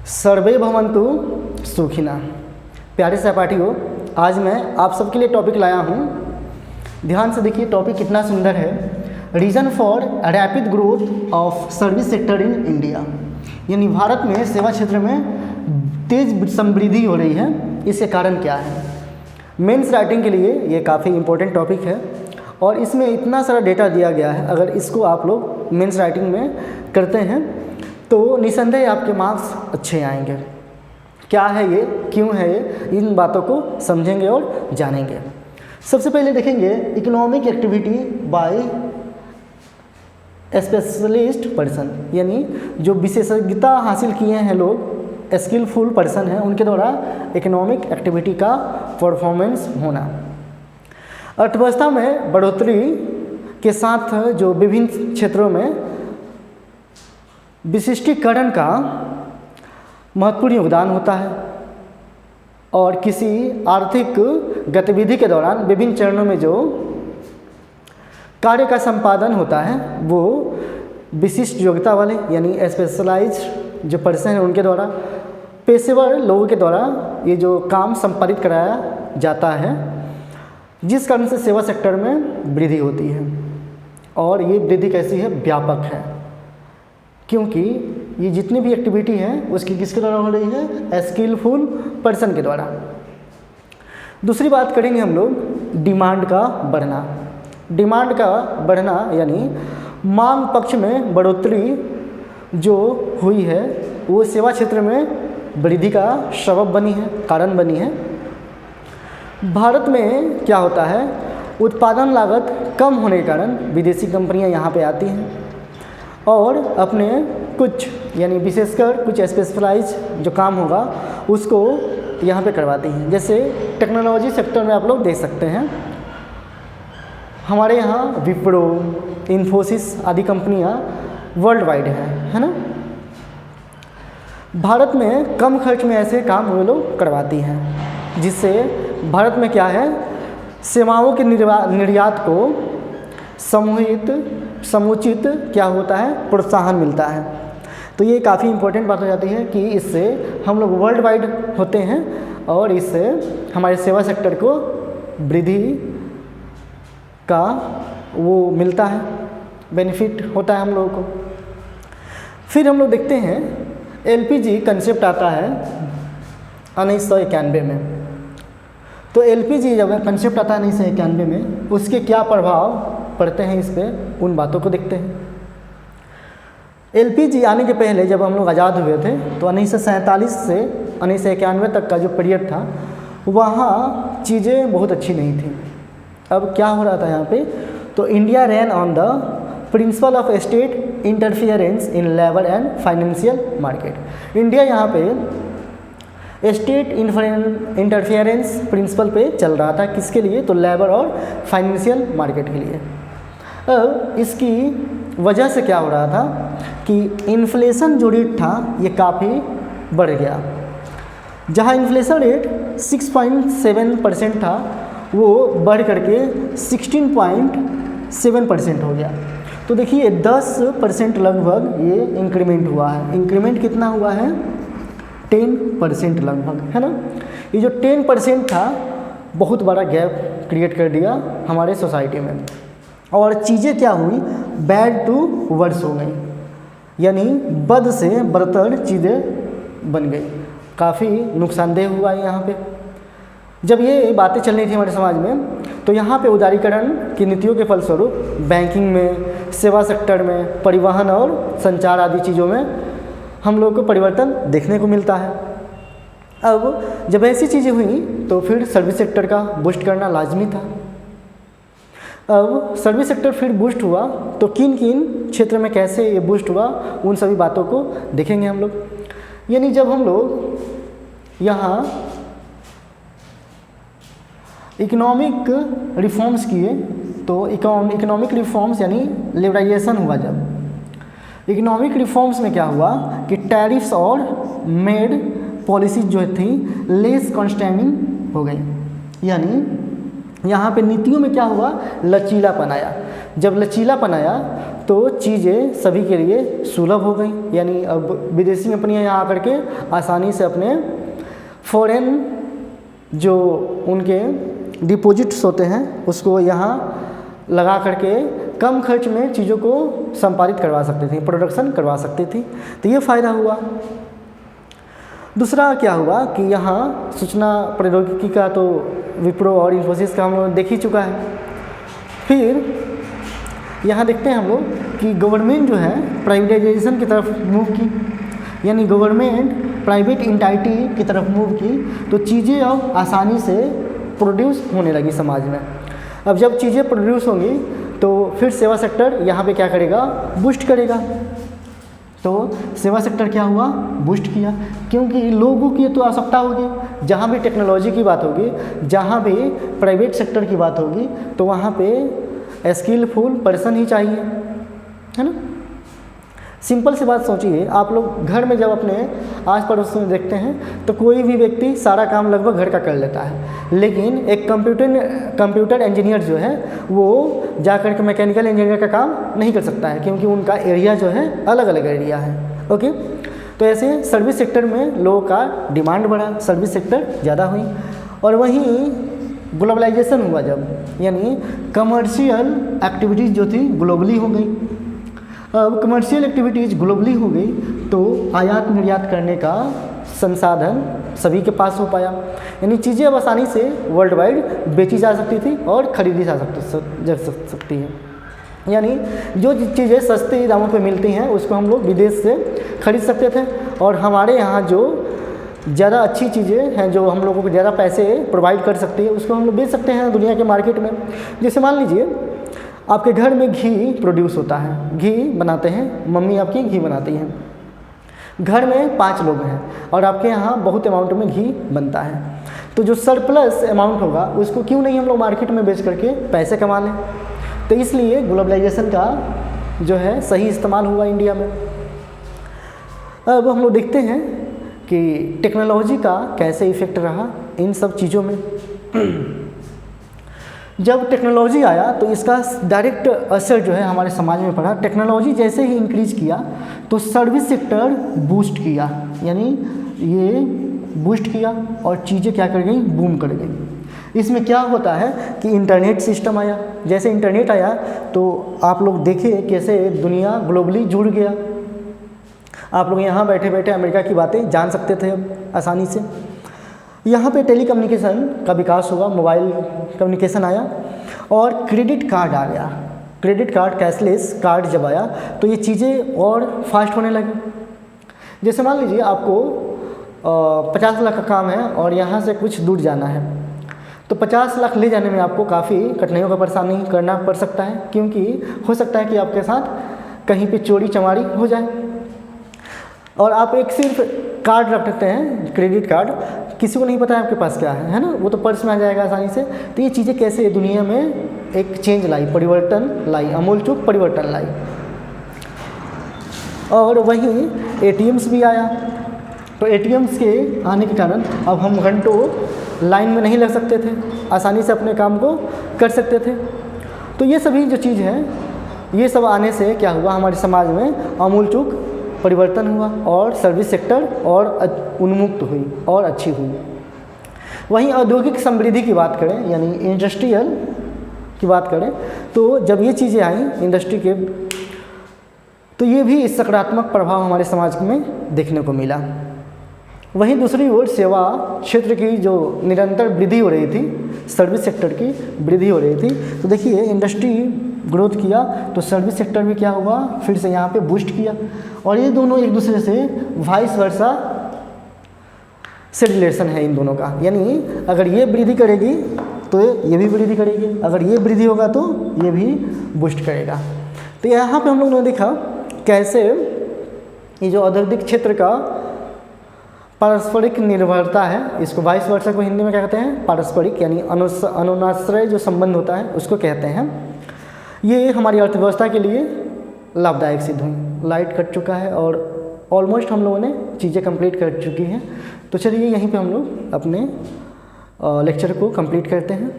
सर्वे भवन्तु सुखिनः। प्यारे सहपाठियों, आज मैं आप सबके लिए टॉपिक लाया हूँ। ध्यान से देखिए, टॉपिक कितना सुंदर है। Reason for rapid growth of service sector in India, यानी भारत में सेवा क्षेत्र में तेज समृद्धि हो रही है, इसके कारण क्या है। मेंस राइटिंग के लिए ये काफ़ी इम्पोर्टेंट टॉपिक है और इसमें इतना सारा डेटा दिया गया है। अगर इसको आप लोग मेंस राइटिंग में करते हैं तो निसंदेह आपके मार्क्स अच्छे आएंगे। क्या है ये, क्यों है ये, इन बातों को समझेंगे और जानेंगे। सबसे पहले देखेंगे economic activity by specialist person, यानी जो विशेषज्ञता हासिल किए हैं लोग, स्किलफुल पर्सन हैं, उनके द्वारा इकोनॉमिक एक्टिविटी का परफॉर्मेंस होना। अर्थव्यवस्था में बढ़ोतरी के साथ जो विभिन्न क्षेत्रों में विशिष्टीकरण का महत्वपूर्ण योगदान होता है और किसी आर्थिक गतिविधि के दौरान विभिन्न चरणों में जो कार्य का संपादन होता है वो विशिष्ट योग्यता वाले यानी स्पेशलाइज्ड जो पर्सन है उनके द्वारा, पेशेवर लोगों के द्वारा ये जो काम संपादित कराया जाता है, जिस कारण से सेवा सेक्टर में वृद्धि होती है। और ये वृद्धि कैसी है, व्यापक है, क्योंकि ये जितनी भी एक्टिविटी है उसकी किसके द्वारा हो रही है, स्किलफुल पर्सन के द्वारा। दूसरी बात करेंगे हम लोग डिमांड का बढ़ना। डिमांड का बढ़ना यानी मांग पक्ष में बढ़ोतरी जो हुई है वो सेवा क्षेत्र में वृद्धि का सबब बनी है, कारण बनी है। भारत में क्या होता है, उत्पादन लागत कम होने के कारण विदेशी कंपनियां यहाँ पे आती हैं और अपने कुछ यानी विशेषकर कुछ स्पेशलाइज जो काम होगा उसको यहाँ पे करवाती हैं। जैसे टेक्नोलॉजी सेक्टर में आप लोग देख सकते हैं, हमारे यहाँ विप्रो, इन्फोसिस आदि कंपनियाँ वर्ल्ड वाइड है ना। भारत में कम खर्च में ऐसे काम वो लोग करवाती हैं, जिससे भारत में क्या है, सेवाओं के निर्यात को समुचित क्या होता है, प्रोत्साहन मिलता है। तो ये काफ़ी इम्पोर्टेंट बात हो जाती है कि इससे हम लोग वर्ल्ड वाइड होते हैं और इससे हमारे सेवा सेक्टर को वृद्धि का वो मिलता है, बेनिफिट होता है हम लोगों को। फिर हम लोग देखते हैं एलपीजी कंसेप्ट आता है 1991 में। तो एलपीजी जब कंसेप्ट आता है 1991 में, उसके क्या प्रभाव पढ़ते हैं इस पर, उन बातों को देखते हैं। एलपीजी आने के पहले जब हम लोग आज़ाद हुए थे तो 1947 से 1991 तक का जो पीरियड था वहाँ चीज़ें बहुत अच्छी नहीं थी। अब क्या हो रहा था यहाँ पे, तो India ran on the principle of state interference in labour and financial market. India यहाँ पे स्टेट इंटरफियरेंस प्रिंसिपल पे चल रहा था, किसके लिए, तो लेबर और फाइनेंशियल मार्केट के लिए। अब इसकी वजह से क्या हो रहा था कि इन्फ्लेशन जो रेट था ये काफ़ी बढ़ गया। जहाँ इन्फ्लेशन रेट 6.7% था वो बढ़ करके 16.7% हो गया। तो देखिए 10% लगभग ये इंक्रीमेंट हुआ है। इंक्रीमेंट कितना हुआ है, 10% लगभग, है ना। ये जो 10% था बहुत बड़ा गैप क्रिएट कर दिया हमारे सोसाइटी में और चीज़ें क्या हुई, बैड टू वर्स हो गई, यानी बद से बदतर चीज़ें बन गई। काफ़ी नुकसानदेह हुआ है यहाँ पे। जब ये बातें चल रही थी हमारे समाज में तो यहाँ पे उदारीकरण की नीतियों के फलस्वरूप बैंकिंग में, सेवा सेक्टर में, परिवहन और संचार आदि चीज़ों में हम लोग को परिवर्तन देखने को मिलता है। अब जब ऐसी चीज़ें हुई तो फिर सर्विस सेक्टर का बूस्ट करना लाजमी था। अब सर्विस सेक्टर फिर बूस्ट हुआ तो किन किन क्षेत्र में कैसे ये बूस्ट हुआ, उन सभी बातों को देखेंगे हम लोग। यानी जब हम लोग यहाँ इकोनॉमिक रिफॉर्म्स किए तो इकोनॉमिक रिफॉर्म्स यानी लिबरलाइजेशन हुआ। जब इकोनॉमिक रिफॉर्म्स में क्या हुआ कि टैरिफ्स और मेड पॉलिसी जो थी लेस कॉन्स्टेनिंग हो गई, यानी यहाँ पे नीतियों में क्या हुआ, लचीलापन आया। जब लचीलापन आया तो चीज़ें सभी के लिए सुलभ हो गई, यानी अब विदेशी कंपनियां यहाँ आकर के आसानी से अपने फॉरेन जो उनके डिपॉजिट्स होते हैं उसको यहाँ लगा करके कम खर्च में चीज़ों को संपादित करवा सकते थे, प्रोडक्शन करवा सकते थे। तो ये फ़ायदा हुआ। दूसरा क्या हुआ कि यहाँ सूचना प्रौद्योगिकी का तो विप्रो और इन्फोसिस का हम लोग देख ही चुका है। फिर यहाँ देखते हैं हम लोग कि गवर्नमेंट जो है प्राइवेटाइजेशन की तरफ मूव की, यानी गवर्नमेंट प्राइवेट इंटाइटी की तरफ मूव की, तो चीज़ें अब आसानी से प्रोड्यूस होने लगी समाज में। अब जब चीज़ें प्रोड्यूस होंगी तो फिर सेवा सेक्टर यहाँ पे क्या करेगा, बूस्ट करेगा। तो सेवा सेक्टर क्या हुआ, बूस्ट किया, क्योंकि लोगों की तो आवश्यकता होगी। जहाँ भी टेक्नोलॉजी की बात होगी, जहाँ भी प्राइवेट सेक्टर की बात होगी, तो वहाँ पे स्किलफुल पर्सन ही चाहिए, है ना। सिंपल सी बात सोचिए, आप लोग घर में जब अपने आस पड़ोस में देखते हैं तो कोई भी व्यक्ति सारा काम लगभग घर का कर लेता है, लेकिन एक कंप्यूटर इंजीनियर जो है वो जा कर के मैकेनिकल इंजीनियर का काम नहीं कर सकता है, क्योंकि उनका एरिया जो है अलग अलग एरिया है। ओके, तो ऐसे सर्विस सेक्टर में लोगों का डिमांड बढ़ा, सर्विस सेक्टर ज़्यादा हुई। और वहीं ग्लोबलाइजेशन हुआ जब, यानी कमर्शियल एक्टिविटीज़ जो थी ग्लोबली हो गई। अब कमर्शियल एक्टिविटीज़ ग्लोबली हो गई तो आयात निर्यात करने का संसाधन सभी के पास हो पाया, यानी चीज़ें अब आसानी से वर्ल्ड वाइड बेची जा सकती थी और ख़रीदी जा सकती है। यानी जो चीज़ें सस्ते दामों पे मिलती हैं उसको हम लोग विदेश से खरीद सकते थे, और हमारे यहाँ जो ज़्यादा अच्छी चीज़ें हैं जो हम लोगों को ज़्यादा पैसे प्रोवाइड कर सकती है उसको हम लोग बेच सकते हैं दुनिया के मार्केट में। जैसे मान लीजिए आपके घर में घी प्रोड्यूस होता है, घी बनाते हैं, मम्मी आपकी घी बनाती हैं, घर में 5 लोग हैं और आपके यहाँ बहुत अमाउंट में घी बनता है, तो जो सरप्लस अमाउंट होगा उसको क्यों नहीं हम लोग मार्केट में बेच करके पैसे कमा लें। तो इसलिए ग्लोबलाइजेशन का जो है सही इस्तेमाल हुआ इंडिया में। अब हम लोग देखते हैं कि टेक्नोलॉजी का कैसे इफ़ेक्ट रहा इन सब चीज़ों में। जब टेक्नोलॉजी आया तो इसका डायरेक्ट असर जो है हमारे समाज में पड़ा। टेक्नोलॉजी जैसे ही इंक्रीज किया तो सर्विस सेक्टर बूस्ट किया, यानी ये बूस्ट किया और चीज़ें क्या कर गई, बूम कर गई। इसमें क्या होता है कि इंटरनेट सिस्टम आया। जैसे इंटरनेट आया तो आप लोग देखें कैसे दुनिया ग्लोबली जुड़ गया। आप लोग यहाँ बैठे बैठे अमेरिका की बातें जान सकते थे अब आसानी से। यहाँ पे टेलीकम्युनिकेशन का विकास हुआ, मोबाइल कम्युनिकेशन आया और क्रेडिट कार्ड आ गया। क्रेडिट कार्ड, कैशलेस कार्ड जब आया तो ये चीज़ें और फास्ट होने लगी। जैसे मान लीजिए आपको 50 लाख का काम है और यहाँ से कुछ दूर जाना है, तो 50 लाख ले जाने में आपको काफ़ी कठिनाइयों का परेशानी करना पड़ सकता है, क्योंकि हो सकता है कि आपके साथ कहीं पे चोरी चमारी हो जाए। और आप एक सिर्फ कार्ड रख सकते हैं, क्रेडिट कार्ड, किसी को नहीं पता है आपके पास क्या है ना, वो तो पर्स में आ जाएगा आसानी से। तो ये चीज़ें कैसे दुनिया में एक चेंज लाई, परिवर्तन लाई, आमूलचूल परिवर्तन लाई। और वहीं ATMs भी आया, तो ATMs के आने के कारण अब हम घंटों लाइन में नहीं लग सकते थे, आसानी से अपने काम को कर सकते थे। तो ये सभी जो चीज़ है, ये सब आने से क्या हुआ, हमारे समाज में आमूलचूल परिवर्तन हुआ और सर्विस सेक्टर और उन्मुक्त हुई और अच्छी हुई। वहीं औद्योगिक समृद्धि की बात करें, यानी इंडस्ट्रियल की बात करें, तो जब ये चीज़ें आई इंडस्ट्री के, तो ये भी इस सकारात्मक प्रभाव हमारे समाज में देखने को मिला। वहीं दूसरी ओर सेवा क्षेत्र की जो निरंतर वृद्धि हो रही थी, सर्विस सेक्टर की वृद्धि हो रही थी, तो देखिए इंडस्ट्री ग्रोथ किया तो सर्विस सेक्टर भी क्या हुआ, फिर से यहाँ पे बूस्ट किया। और ये दोनों एक दूसरे से वाइस वर्सा से रिलेशन है इन दोनों का, यानी अगर ये वृद्धि करेगी तो ये भी वृद्धि करेगी, अगर ये वृद्धि होगा तो ये भी बूस्ट करेगा। तो यहाँ पे हम लोगों ने देखा कैसे ये जो औद्योगिक क्षेत्र का पारस्परिक निर्भरता है, इसको वाइस वर्सा को हिंदी में क्या कहते हैं, पारस्परिक, यानी अनुनाश्रय जो संबंध होता है उसको कहते हैं। ये हमारी अर्थव्यवस्था के लिए लाभदायक सिद्ध हुई। लाइट कट चुका है और ऑलमोस्ट हम लोगों ने चीज़ें कंप्लीट कर चुकी हैं। तो चलिए यहीं पे हम लोग अपने लेक्चर को कंप्लीट करते हैं।